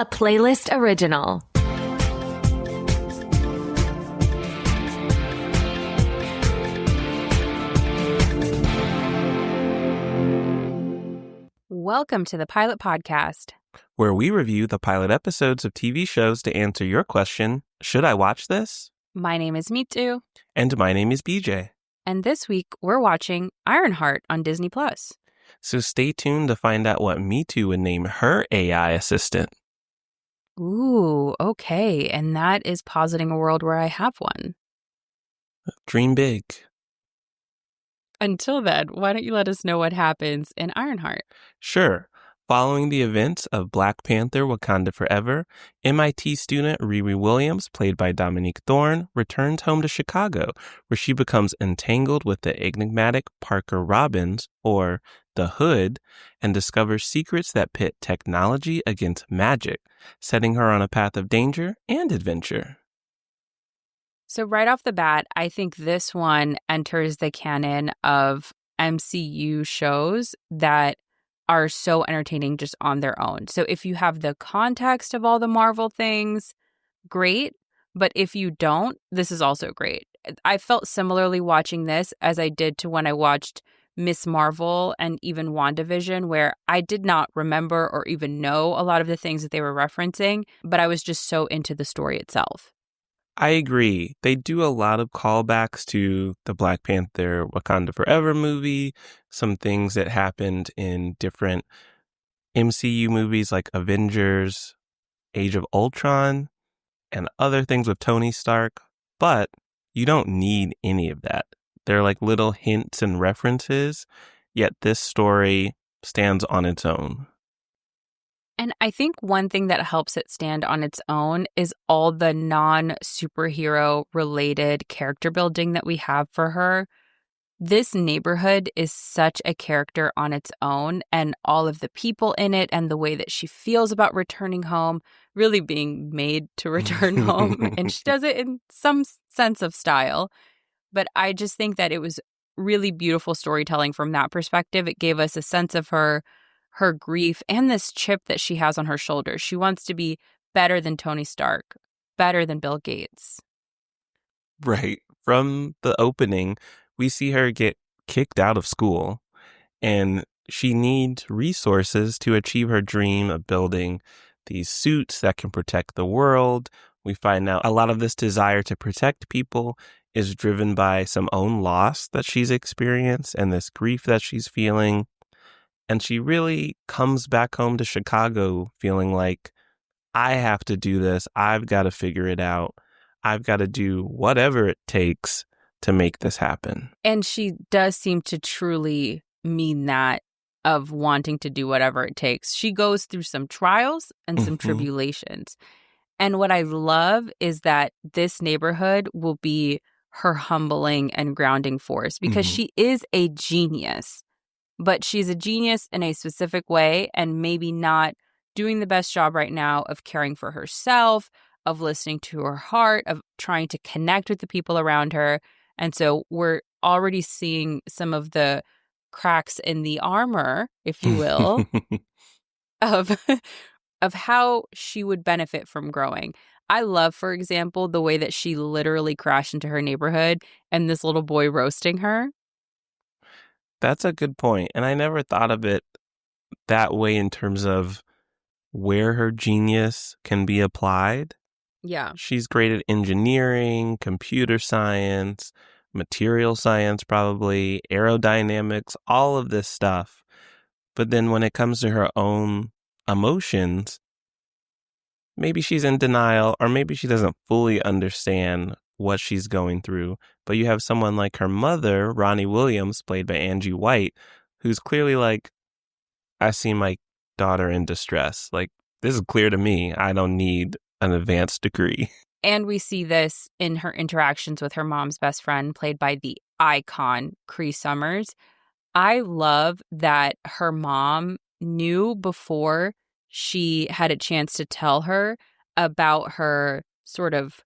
a Playlyst original. Welcome to the Pilot Podcast, where we review the pilot episodes of TV shows to answer your question, should I watch this? My name is Mitu. And my name is BJ. And this week, we're watching Ironheart on Disney+. So stay tuned to find out what Mitu would name her AI assistant. Ooh, okay. And that is positing a world where I have one. Dream big. Until then, why don't you let us know what happens in Ironheart? Sure. Following the events of Black Panther Wakanda Forever, MIT student Riri Williams, played by Dominique Thorne, returns home to Chicago, where she becomes entangled with the enigmatic Parker Robbins, or the Hood, and discovers secrets that pit technology against magic, setting her on a path of danger and adventure. So right off the bat, I think this one enters the canon of MCU shows that are so entertaining just on their own. So if you have the context of all the Marvel things, great. But if you don't, this is also great. I felt similarly watching this as I did to when I watched Miss Marvel and even WandaVision, where I did not remember or even know a lot of the things that they were referencing, but I was just so into the story itself. I agree. They do a lot of callbacks to the Black Panther Wakanda Forever movie, some things that happened in different MCU movies like Avengers, Age of Ultron, and other things with Tony Stark. But you don't need any of that. They're like little hints and references, yet this story stands on its own. And I think one thing that helps it stand on its own is all the non-superhero related character building that we have for her. This neighborhood is such a character on its own, and all of the people in it and the way that she feels about returning home, really being made to return home. And she does it in some sense of style. But I just think that it was really beautiful storytelling from that perspective. It gave us a sense of her grief, and this chip that she has on her shoulder. She wants to be better than Tony Stark, better than Bill Gates. Right. From the opening, we see her get kicked out of school, and she needs resources to achieve her dream of building these suits that can protect the world. We find out a lot of this desire to protect people is driven by some own loss that she's experienced and this grief that she's feeling. And she really comes back home to Chicago feeling like, I have to do this. I've got to figure it out. I've got to do whatever it takes to make this happen. And she does seem to truly mean that, of wanting to do whatever it takes. She goes through some trials and some tribulations. And what I love is that this neighborhood will be her humbling and grounding force, because she is a genius. But she's a genius in a specific way, and maybe not doing the best job right now of caring for herself, of listening to her heart, of trying to connect with the people around her. And so we're already seeing some of the cracks in the armor, if you will, of how she would benefit from growing. I love, for example, the way that she literally crashed into her neighborhood and this little boy roasting her. That's a good point. And I never thought of it that way in terms of where her genius can be applied. Yeah. She's great at engineering, computer science, material science, probably, aerodynamics, all of this stuff. But then when it comes to her own emotions, maybe she's in denial, or maybe she doesn't fully understand what she's going through. But you have someone like her mother, Ronnie Williams, played by Angie White, who's clearly like, I see my daughter in distress. Like, this is clear to me. I don't need an advanced degree. And we see this in her interactions with her mom's best friend, played by the icon Cree Summers. I love that her mom knew before she had a chance to tell her about her sort of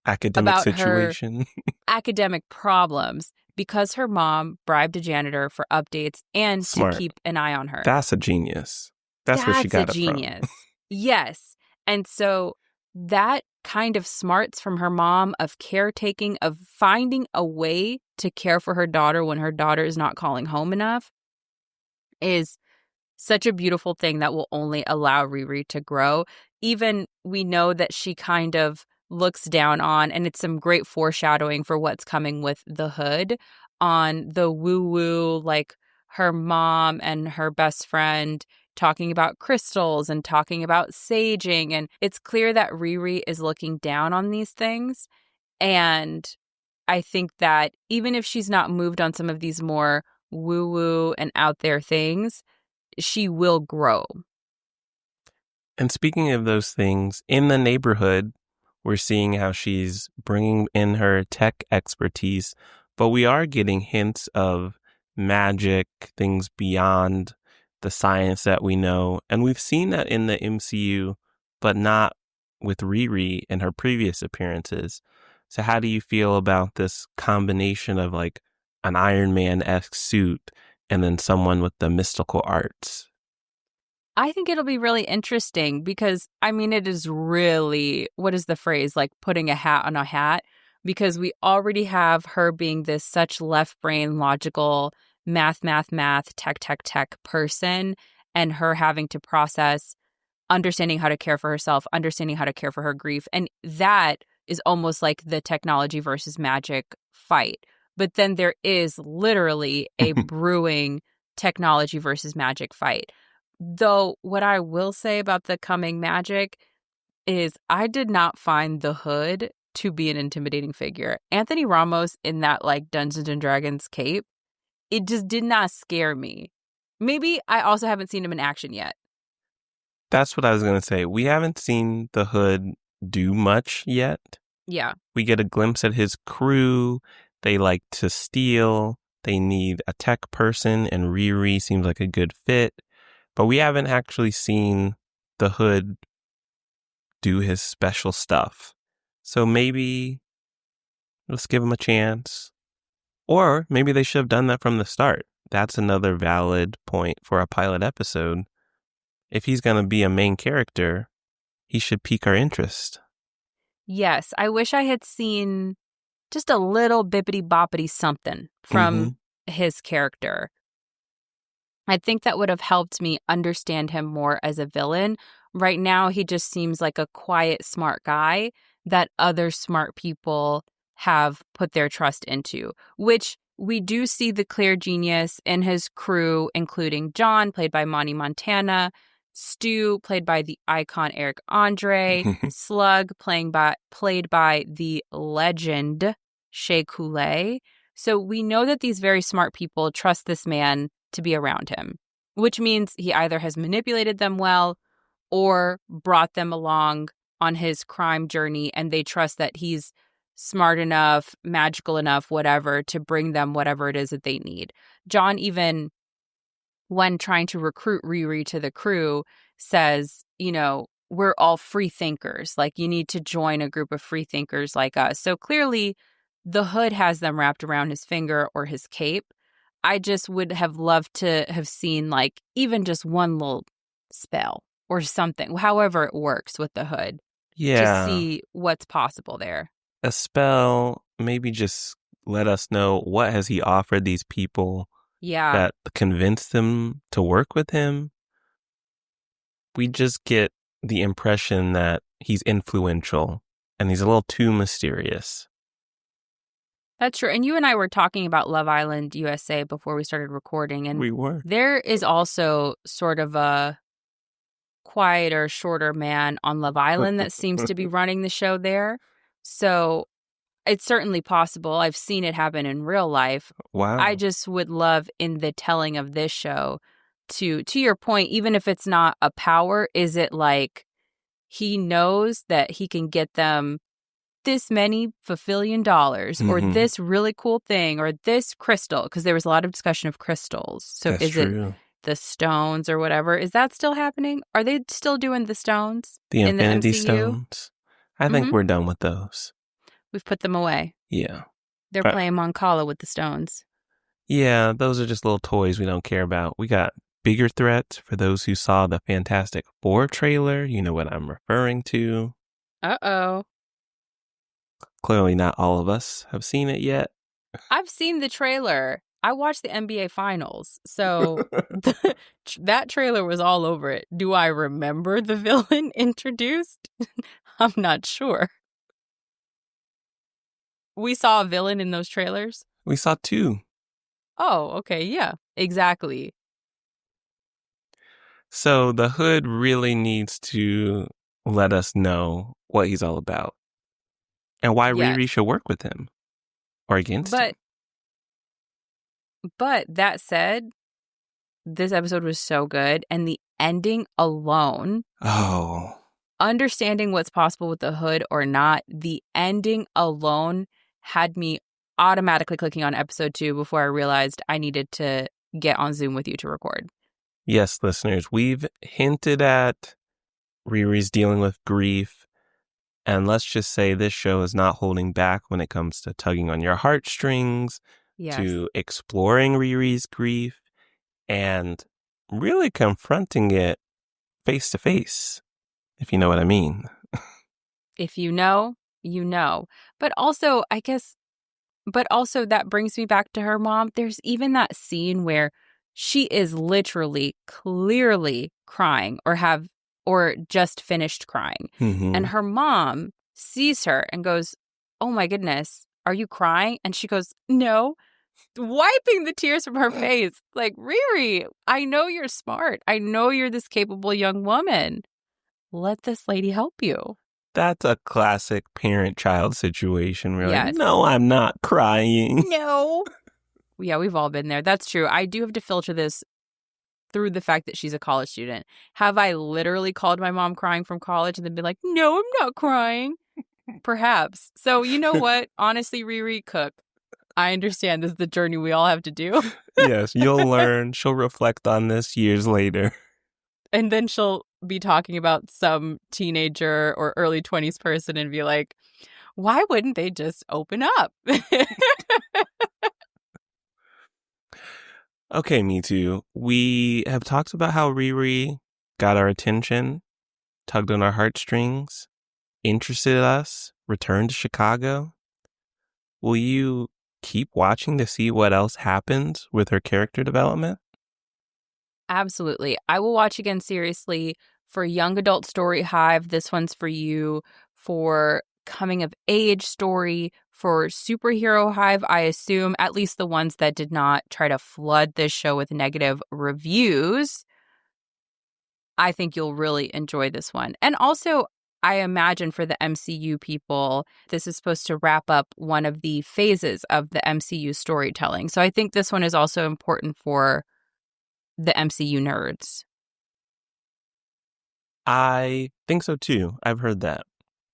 academic situation, academic problems, because her mom bribed a janitor for updates and Smart. to keep an eye on her. That's a genius. That's where she That's a got it from. genius. Yes. And so that kind of smarts from her mom of caretaking, of finding a way to care for her daughter when her daughter is not calling home enough is such a beautiful thing that will only allow Riri to grow. Even we know that she kind of looks down on, and it's some great foreshadowing for what's coming with the hood, on the woo-woo, like her mom and her best friend talking about crystals and talking about saging. And it's clear that Riri is looking down on these things. And I think that even if she's not moved on some of these more woo-woo and out there things, she will grow. And speaking of those things, in the neighborhood, we're seeing how she's bringing in her tech expertise, but we are getting hints of magic, things beyond the science that we know. And we've seen that in the MCU, but not with Riri in her previous appearances. So how do you feel about this combination of like an Iron Man-esque suit and then someone with the mystical arts? I think it'll be really interesting because, I mean, it is really, what is the phrase, like putting a hat on a hat? Because we already have her being this such left brain, logical, math, tech person, and her having to process understanding how to care for herself, understanding how to care for her grief. And that is almost like the technology versus magic fight. But then there is literally a brewing technology versus magic fight. Though what I will say about the coming magic is I did not find the hood to be an intimidating figure. Anthony Ramos in that like Dungeons and Dragons cape, it just did not scare me. Maybe I also haven't seen him in action yet. That's what I was going to say. We haven't seen the hood do much yet. Yeah. We get a glimpse at his crew. They like to steal. They need a tech person, and Riri seems like a good fit. But we haven't actually seen the hood do his special stuff. So maybe let's give him a chance. Or maybe they should have done that from the start. That's another valid point for a pilot episode. If he's going to be a main character, he should pique our interest. Yes, I wish I had seen just a little bippity boppity something from his character. I think that would have helped me understand him more as a villain. Right now, he just seems like a quiet, smart guy that other smart people have put their trust into, which we do see the clear genius in his crew, including John, played by Monty Montana, Stu, played by the icon Eric Andre, Slug, played by the legend Shea Coulee. So we know that these very smart people trust this man to be around him, which means he either has manipulated them well or brought them along on his crime journey, and they trust that he's smart enough, magical enough, whatever, to bring them whatever it is that they need. John, even when trying to recruit Riri to the crew, says, you know, we're all free thinkers. Like, you need to join a group of free thinkers like us. So clearly, the hood has them wrapped around his finger or his cape. I just would have loved to have seen, like, even just one little spell or something, however it works with the hood. Yeah. To see what's possible there. A spell, maybe just let us know what has he offered these people that convinced them to work with him. We just get the impression that he's influential and he's a little too mysterious. That's true. And you and I were talking about Love Island USA before we started recording. And we were. There is also sort of a quieter, shorter man on Love Island that seems to be running the show there. So it's certainly possible. I've seen it happen in real life. Wow. I just would love in the telling of this show to your point, even if it's not a power, is it like he knows that he can get them this many $1 billion or this really cool thing or this crystal, because there was a lot of discussion of crystals. So That's is true. it the stones or whatever? Is that still happening? Are they still doing the stones? The in Infinity the MCU? Stones? I think we're done with those. We've put them away. Yeah. They're playing Moncala with the stones. Yeah, those are just little toys we don't care about. We got bigger threat, for those who saw the Fantastic Four trailer, you know what I'm referring to. Uh-oh. Clearly not all of us have seen it yet. I've seen the trailer. I watched the NBA Finals, so that trailer was all over it. Do I remember the villain introduced? I'm not sure. We saw a villain in those trailers? We saw 2. Oh, okay, yeah, exactly. So the Hood really needs to let us know what he's all about and why Yes. Riri should work with him or against him. But that said, this episode was so good, and the ending alone, understanding what's possible with the Hood or not, the ending alone had me automatically clicking on episode 2 before I realized I needed to get on Zoom with you to record. Yes, listeners, we've hinted at Riri's dealing with grief, and let's just say this show is not holding back when it comes to tugging on your heartstrings, to exploring Riri's grief, and really confronting it face to face, if you know what I mean. If you know, you know. But also, that brings me back to her mom. There's even that scene where she is literally, clearly crying or just finished crying. Mm-hmm. And her mom sees her and goes, "Oh my goodness, are you crying?" And she goes, "No," wiping the tears from her face. Like, Riri, I know you're smart. I know you're this capable young woman. Let this lady help you. That's a classic parent-child situation where Yes. like, no, I'm not crying. No. Yeah, we've all been there. That's true. I do have to filter this through the fact that she's a college student. Have I literally called my mom crying from college and then been like, "No, I'm not crying"? Perhaps. So you know what? Honestly, Riri, cook. I understand this is the journey we all have to do. Yes, you'll learn. She'll reflect on this years later. And then she'll be talking about some teenager or early 20s person and be like, why wouldn't they just open up? Okay, Mitu. We have talked about how Riri got our attention, tugged on our heartstrings, interested us, returned to Chicago. Will you keep watching to see what else happens with her character development? Absolutely. I will watch again seriously for Young Adult Story Hive. This one's for you. For Coming of Age Story, for Superhero Hive, I assume, at least the ones that did not try to flood this show with negative reviews. I think you'll really enjoy this one. And also, I imagine for the MCU people, this is supposed to wrap up one of the phases of the MCU storytelling. So I think this one is also important for the MCU nerds. I think so too. I've heard that.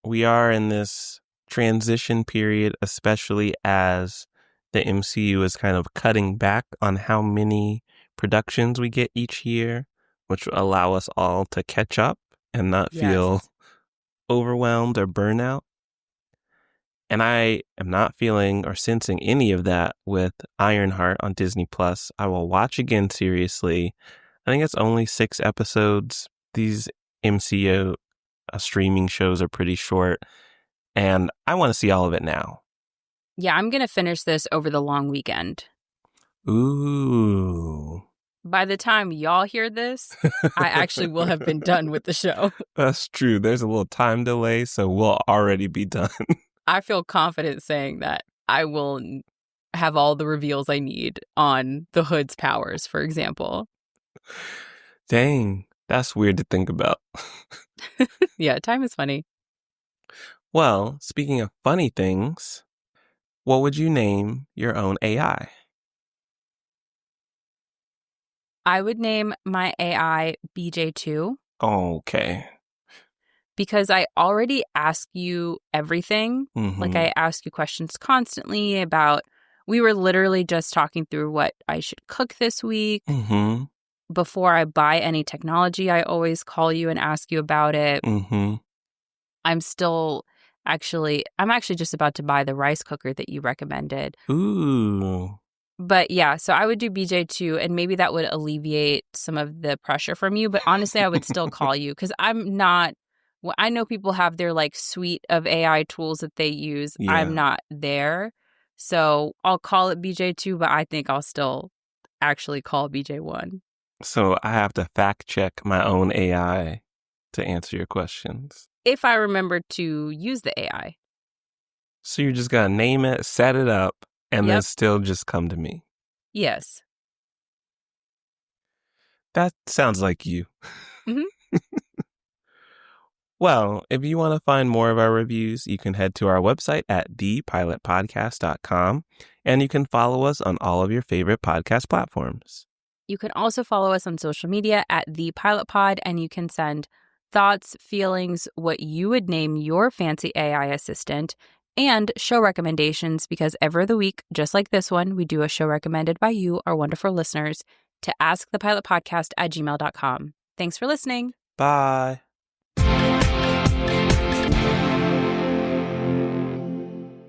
We are in this transition period, especially as the MCU is kind of cutting back on how many productions we get each year, which will allow us all to catch up and not feel overwhelmed or burnout. And I am not feeling or sensing any of that with Ironheart on Disney Plus. I will watch again seriously. I think it's only 6 episodes. These MCU streaming shows are pretty short, and I want to see all of it now. Yeah, I'm going to finish this over the long weekend. Ooh. By the time y'all hear this, I actually will have been done with the show. That's true. There's a little time delay, so we'll already be done. I feel confident saying that I will have all the reveals I need on the Hood's powers, for example. Dang, that's weird to think about. Yeah, time is funny. Well, speaking of funny things, what would you name your own AI? I would name my AI BJ2. Okay. Because I already ask you everything. Mm-hmm. Like, I ask you questions constantly about, we were literally just talking through what I should cook this week. Mm-hmm. Before I buy any technology, I always call you and ask you about it. Mm-hmm. I'm actually just about to buy the rice cooker that you recommended. Ooh. But yeah, so I would do BJ too, and maybe that would alleviate some of the pressure from you. But honestly, I would still call you because I'm not. Well, I know people have their like suite of AI tools that they use. I'm Yeah. not there. So I'll call it BJ too, but I think I'll still actually call BJ1. So I have to fact check my own AI to answer your questions. If I remember to use the AI. So you're just going to name it, set it up, and then Yep. still just come to me. Yes. That sounds like you. Mhm. Well, if you want to find more of our reviews, you can head to our website at thepilotpodcast.com, and you can follow us on all of your favorite podcast platforms. You can also follow us on social media at The Pilot Pod, and you can send thoughts, feelings, what you would name your fancy AI assistant, and show recommendations, because every other week, just like this one, we do a show recommended by you, our wonderful listeners, to askthepilotpodcast@gmail.com. Thanks for listening. Bye.